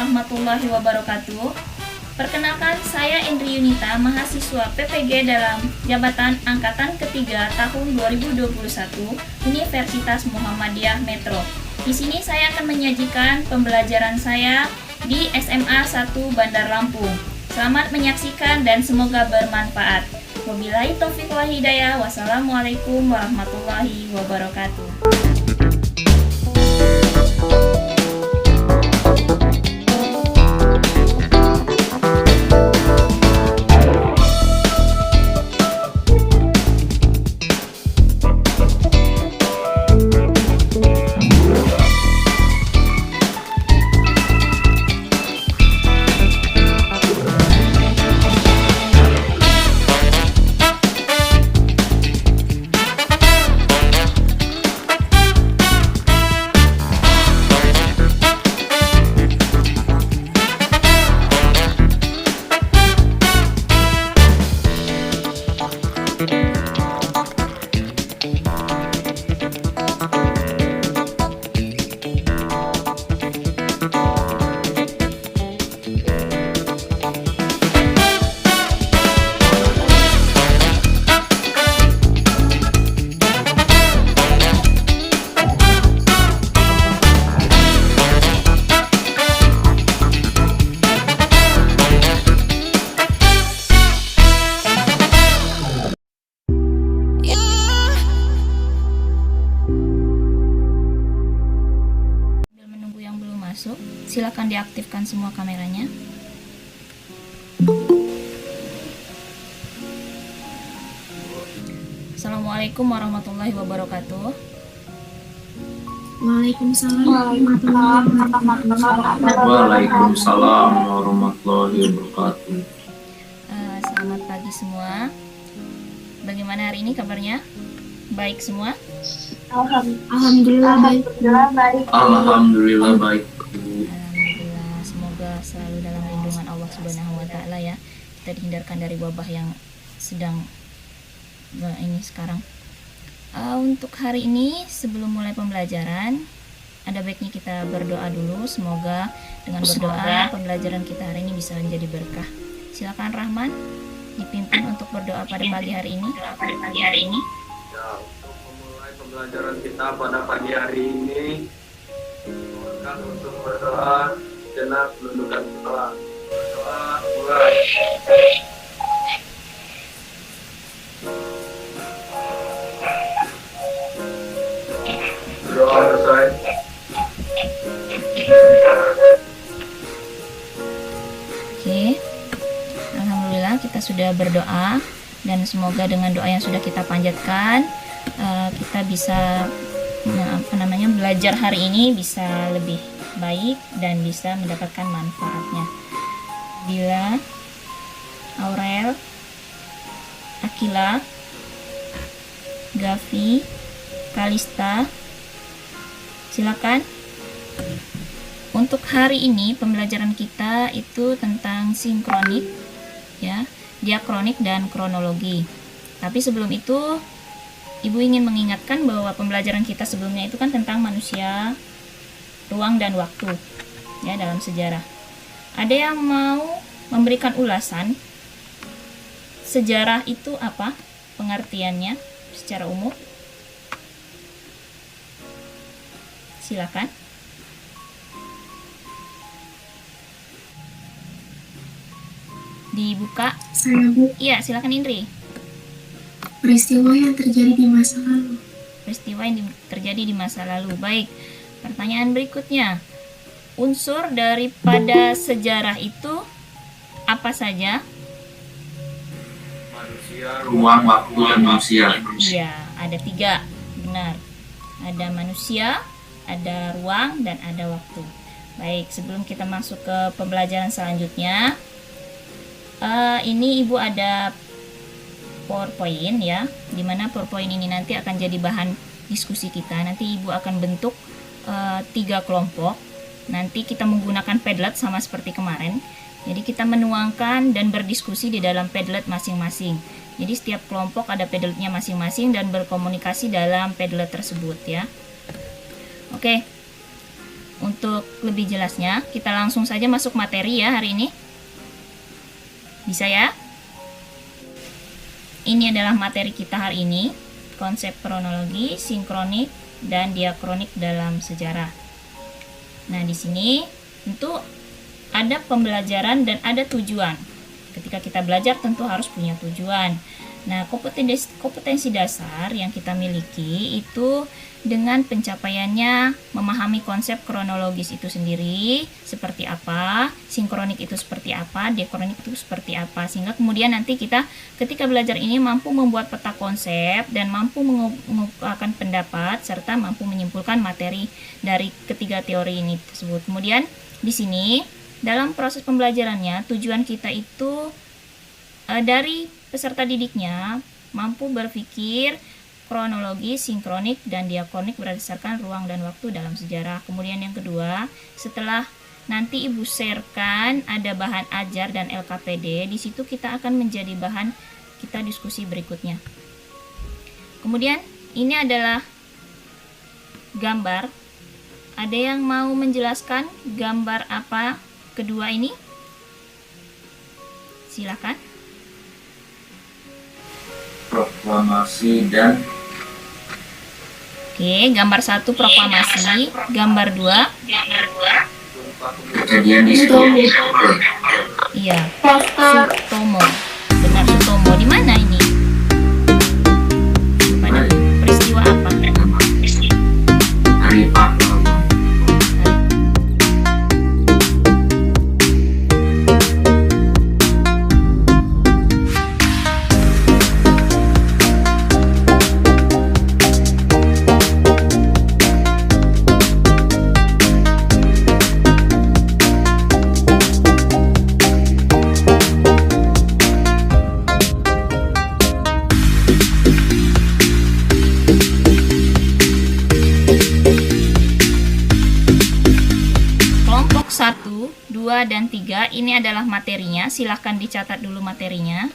warahmatullahi wabarakatuh. Perkenalkan, saya Indri Yunita, mahasiswa PPG dalam Jabatan Angkatan Ketiga tahun 2021 Universitas Muhammadiyah Metro. Di sini saya akan menyajikan pembelajaran saya di SMA 1 Bandar Lampung. Selamat menyaksikan dan semoga bermanfaat. Wabillahi taufiq wal hidayah. Wassalamualaikum warahmatullahi wabarakatuh. Masuk, silakan diaktifkan semua kameranya. Assalamualaikum warahmatullahi wabarakatuh. Waalaikumsalam warahmatullahi wabarakatuh. Selamat pagi semua. Bagaimana hari ini kabarnya? Baik semua? Alhamdulillah baik. Alhamdulillah baik. Alhamdulillah, semoga selalu dalam lindungan Allah Subhanahu wa taala ya. Kita dihindarkan dari wabah yang sedang ini sekarang. Untuk hari ini sebelum mulai pembelajaran, ada baiknya kita berdoa dulu. Semoga dengan berdoa pembelajaran kita hari ini bisa menjadi berkah. Silakan Rahman dipimpin untuk berdoa pada pagi hari ini. Ya, untuk memulai pembelajaran kita pada pagi hari ini, mohonkan untuk berdoa sejenak menundukkan kepala. Berdoa mulai. Berdoa selesai. Oke, alhamdulillah kita sudah berdoa. Dan semoga dengan doa yang sudah kita panjatkan, kita bisa belajar hari ini bisa lebih baik dan bisa mendapatkan manfaatnya. Bila, Aurel, Akila, Gavi, Kalista, silakan. Untuk hari ini pembelajaran kita itu tentang sinkronik, ya. Diakronik dan kronologi. Tapi sebelum itu, Ibu ingin mengingatkan bahwa pembelajaran kita sebelumnya itu kan tentang manusia, ruang dan waktu, ya, dalam sejarah. Ada yang mau memberikan ulasan sejarah itu apa pengertiannya secara umum? Silakan. Dibuka. Saya Bu, Iya, silakan Indri. peristiwa yang terjadi di masa lalu. Peristiwa yang terjadi di masa lalu. Baik, pertanyaan berikutnya. Unsur daripada sejarah itu apa saja? Manusia, ruang, waktu, dan manusia. Iya, ada 3. Benar. Ada manusia, ada ruang, dan ada waktu. Baik, sebelum kita masuk ke pembelajaran selanjutnya, ini Ibu ada PowerPoint ya, dimana PowerPoint ini nanti akan jadi bahan diskusi kita. Nanti Ibu akan bentuk 3 kelompok. Nanti kita menggunakan Padlet sama seperti kemarin. Jadi kita menuangkan dan berdiskusi di dalam Padlet masing-masing. Jadi setiap kelompok ada Padletnya masing-masing dan berkomunikasi dalam Padlet tersebut ya. Oke. untuk lebih jelasnya, kita langsung saja masuk materi ya hari ini. Bisa ya? Ini adalah materi kita hari ini, konsep kronologi, sinkronik, dan diakronik dalam sejarah. Nah, di sini tentu ada pembelajaran dan ada tujuan. Ketika kita belajar tentu harus punya tujuan. Nah, kompetensi dasar yang kita miliki itu dengan pencapaiannya memahami konsep kronologis itu sendiri seperti apa, sinkronik itu seperti apa, diakronik itu seperti apa, sehingga kemudian nanti kita ketika belajar ini mampu membuat peta konsep dan mampu mengumpulkan pendapat serta mampu menyimpulkan materi dari ketiga teori ini tersebut. Kemudian di sini dalam proses pembelajarannya tujuan kita itu dari peserta didiknya mampu berpikir kronologis, sinkronik, dan diakronik berdasarkan ruang dan waktu dalam sejarah. Kemudian yang kedua, setelah nanti Ibu sharekan ada bahan ajar dan LKPD, di situ kita akan menjadi bahan kita diskusi berikutnya. Kemudian ini adalah gambar. Ada yang mau menjelaskan gambar apa kedua ini? Silakan. Proklamasi dan Oke, gambar 1 proklamasi, gambar 2 kejadian di Sutomo. iya, Sutomo. Benar, Sutomo. Di mana ini? Pada peristiwa apa? Hari Pahlawan. Kelompok 1, 2, dan 3 ini adalah materinya. Silahkan dicatat dulu materinya.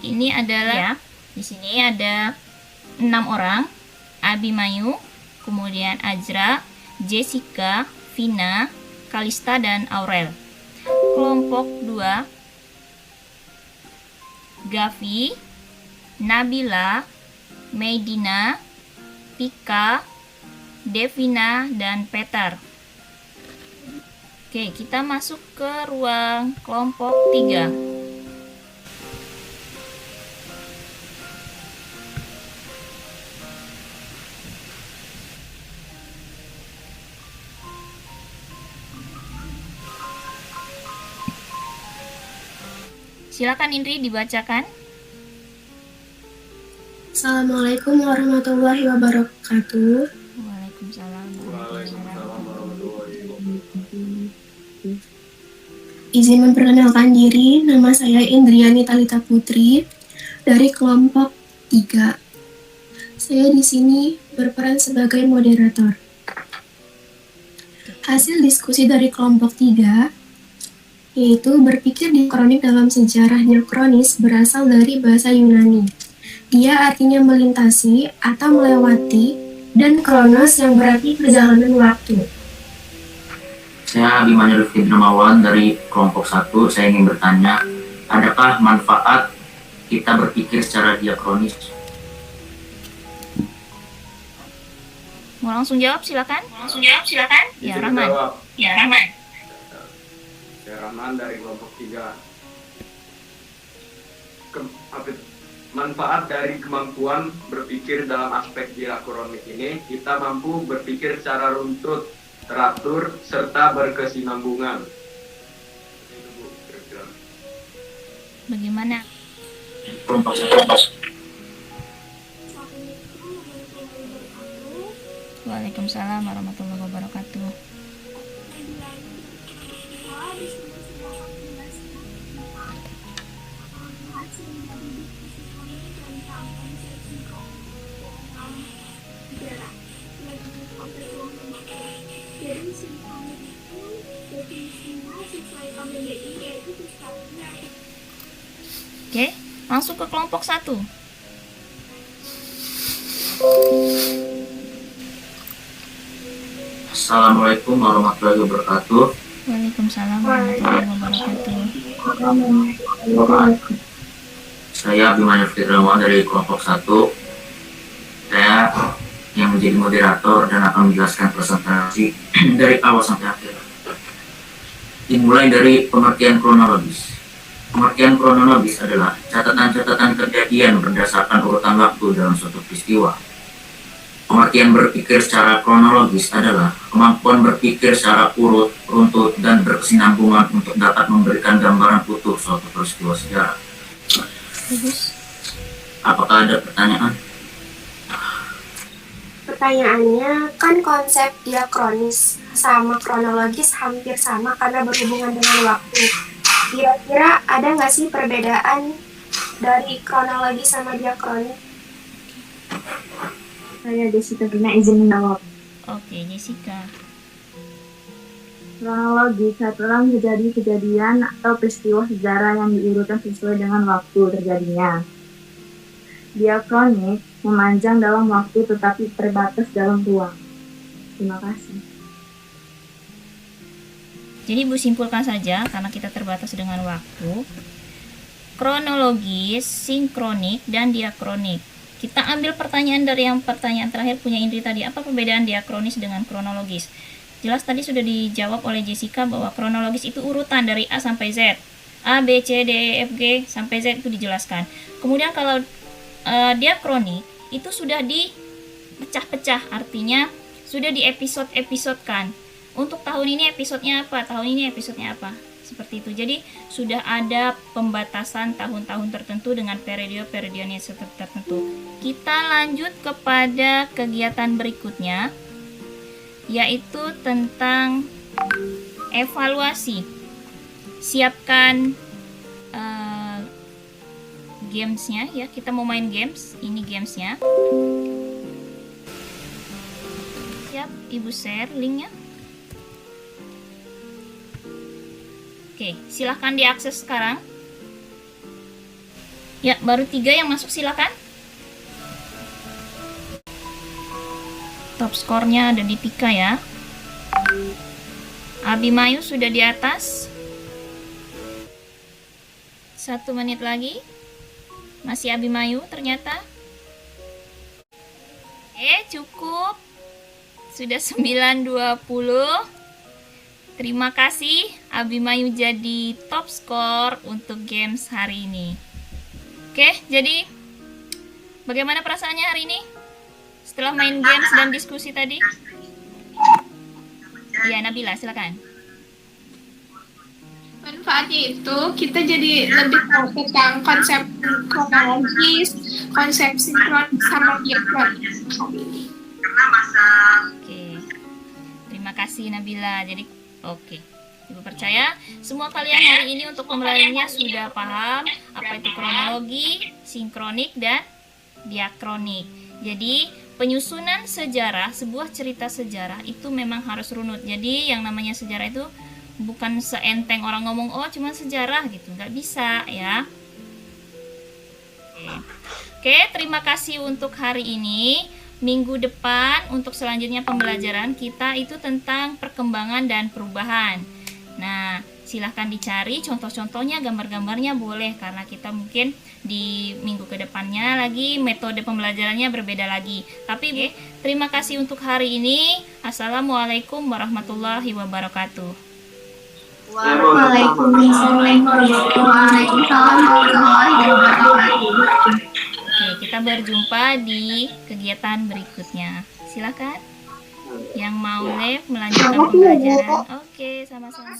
Ini adalah ya, di sini ada 6 orang. Abimayu, kemudian Ajra, Jessica, Vina, Kalista, dan Aurel. Kelompok 2, Gavi, Nabila, Medina, Tika, Devina, dan Peter. Oke, kita masuk ke ruang kelompok 3. Silakan Indri dibacakan. Assalamualaikum warahmatullahi wabarakatuh. Waalaikumsalam. Izin memperkenalkan diri, nama saya Indriani Talita Putri dari kelompok 3. Saya di sini berperan sebagai moderator. Hasil diskusi dari kelompok 3 yaitu berpikir diakronik dalam sejarah diakronis berasal dari bahasa Yunani. Dia artinya melintasi atau melewati, dan kronos yang berarti perjalanan waktu. Saya Abimanyu Rifki Dermawan dari kelompok 1. Saya ingin bertanya, adakah manfaat kita berpikir secara diakronis? Mau langsung jawab silakan. Ya, Izin Rahman. jawab. Ya, Rahman. Saya Rahman dari kelompok 3. Manfaat dari kemampuan berpikir dalam aspek diakronik ini, kita mampu berpikir secara runtut, teratur, serta berkesinambungan. Itu, Bu, kira-kira. Bagaimana? Kelompok 1. Waalaikumsalam warahmatullahi wabarakatuh. Oke, langsung ke kelompok 1. Assalamualaikum warahmatullahi wabarakatuh. Waalaikumsalam warahmatullahi wabarakatuh. Saya Abimanyu Fitrawan dari kelompok 1. Saya yang menjadi moderator dan akan menjelaskan presentasi dari awal sampai akhir. Dimulai dari pengertian kronologis. Pengertian kronologis adalah catatan-catatan kejadian berdasarkan urutan waktu dalam suatu peristiwa. Pengertian berpikir secara kronologis adalah kemampuan berpikir secara urut, runtut, dan berkesinambungan untuk dapat memberikan gambaran utuh suatu peristiwa sejarah. Bagus. Apakah ada pertanyaan? Pertanyaannya, kan konsep diakronis sama kronologis hampir sama karena berhubungan dengan waktu. Kira-kira ada nggak sih perbedaan dari kronologi sama diakronis? Saya Jessica Gina izin menjawab. Oke, Jessica. Kronologi adalah kejadian atau peristiwa sejarah yang diurutkan sesuai dengan waktu terjadinya. Diakronik memanjang dalam waktu tetapi terbatas dalam ruang. Terima kasih. Jadi Ibu simpulkan saja karena kita terbatas dengan waktu. Kronologis, sinkronik, dan diakronik. Kita ambil pertanyaan dari yang pertanyaan terakhir punya Indri tadi. Apa perbedaan diakronis dengan kronologis? Jelas tadi sudah dijawab oleh Jessica bahwa kronologis itu urutan dari A sampai Z. A, B, C, D, E, F, G sampai Z itu dijelaskan. Kemudian kalau diakronik itu sudah dipecah-pecah, artinya sudah di episode-episodekan. Untuk tahun ini episodenya apa, tahun ini episodenya apa, seperti itu. Jadi sudah ada pembatasan tahun-tahun tertentu dengan periode-periode yang tertentu. Kita lanjut kepada kegiatan berikutnya, yaitu tentang evaluasi. Siapkan gamesnya ya, kita mau main games. Ini gamesnya. Siap, Ibu share linknya. Oke, silahkan diakses sekarang. Ya, baru 3 yang masuk, silakan. Top skornya ada di Pika ya. Abimanyu sudah di atas. 1 menit lagi. Masih Abimanyu ternyata. Cukup. Sudah 9.20. Terima kasih, Abimanyu jadi top skor untuk games hari ini. Oke, jadi bagaimana perasaannya hari ini? Setelah main games dan diskusi tadi? Iya, Nabila, silakan. Manfaatnya itu kita jadi lebih tahu tentang konsep kronologis, konsep sinkron sama diakronis. Oke, terima kasih Nabila. Jadi oke, Ibu percaya semua kalian hari ini untuk pembelajarannya sudah paham apa itu kronologi, sinkronik, dan diakronik. Jadi penyusunan sejarah, sebuah cerita sejarah itu memang harus runut. Jadi yang namanya sejarah itu bukan seenteng orang ngomong, oh cuma sejarah gitu, nggak bisa ya. Oke, terima kasih untuk hari ini. Minggu depan untuk selanjutnya pembelajaran kita itu tentang perkembangan dan perubahan. Nah, silahkan dicari contoh-contohnya, gambar-gambarnya boleh, karena kita mungkin di minggu kedepannya lagi metode pembelajarannya berbeda lagi. Tapi terima kasih untuk hari ini. Assalamualaikum warahmatullahi wabarakatuh. Waalaikumsalam warahmatullahi wabarakatuh. Oke, kita berjumpa di kegiatan berikutnya. Silakan yang mau live melanjutkan pembelajaran. Oke, sama-sama.